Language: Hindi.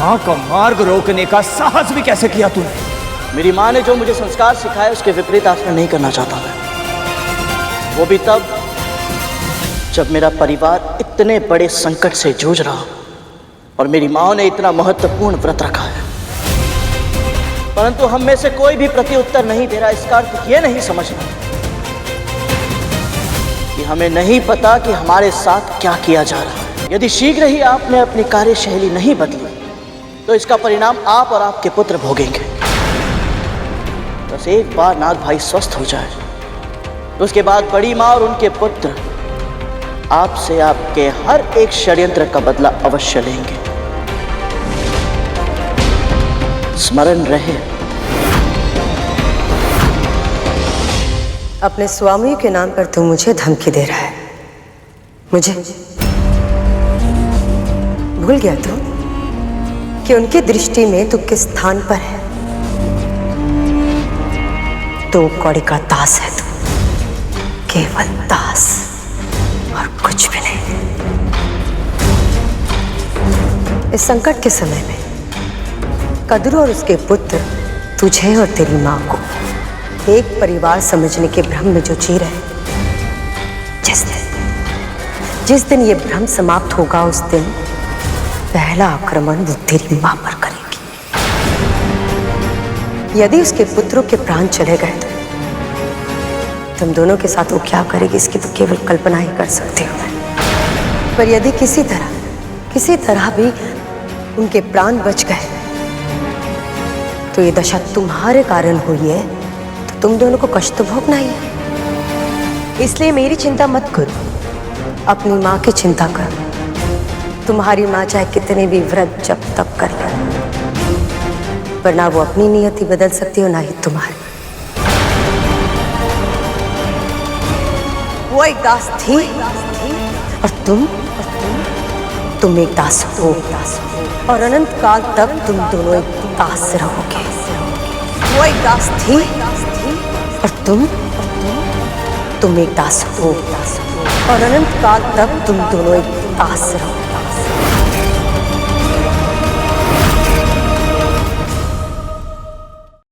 माँ का मार्ग रोकने का साहस भी कैसे किया तूने? मेरी माँ ने जो मुझे संस्कार सिखाए उसके विपरीत आचरण नहीं करना चाहता मैं। वो भी तब जब मेरा परिवार इतने बड़े संकट से जूझ रहा और मेरी माँ ने इतना महत्वपूर्ण व्रत रखा है, परंतु हम में से कोई भी प्रत्युत्तर नहीं दे रहा। इसका अर्थ ये नहीं समझना कि हमें नहीं पता कि हमारे साथ क्या किया जा रहा है। यदि शीघ्र ही आपने अपनी कार्यशैली नहीं बदली तो इसका परिणाम आप और आपके पुत्र भोगेंगे। बस एक बार नाग भाई स्वस्थ हो जाए तो उसके बाद बड़ी माँ और उनके पुत्र आपसे आपके हर एक षड्यंत्र का बदला अवश्य लेंगे। स्मरण रहे। अपने स्वामी के नाम पर तू मुझे धमकी दे रहा है। मुझे भूल गया तू कि उनकी दृष्टि में तू किस स्थान पर है? तो कौड़ी का दास है तू, केवल दास और कुछ भी नहीं। इस संकट के समय में कद्रू और उसके पुत्र तुझे और तेरी मां को एक परिवार समझने के भ्रम में जो जी रहे, जिस दिन ये भ्रम समाप्त होगा उस दिन पहला आक्रमण वो तेरी मां पर करेगी। यदि उसके पुत्रों के प्राण चले गए तो तुम दोनों के साथ वो क्या करेगी इसकी तो केवल कल्पना ही कर सकते हो। पर यदि किसी तरह भी उनके प्राण बच गए तो ये दशा तुम्हारे कारण हुई है, तो तुम दोनों को कष्ट तो भोगना ही है। इसलिए मेरी चिंता मत करो, अपनी माँ की चिंता करो। तुम्हारी माँ चाहे कितने भी व्रत जब तक कर ले, पर ना वो अपनी नियति बदल सकती हो ना ही तुम्हारी। वो एक दास थी और तुम एक दास हो, और अनंत काल तक तुम दोनों एक दास रहोगे। वो एक दास थी और तुम एक दास हो, और अनंत काल तक तुम दोनों एक दास रहोगे।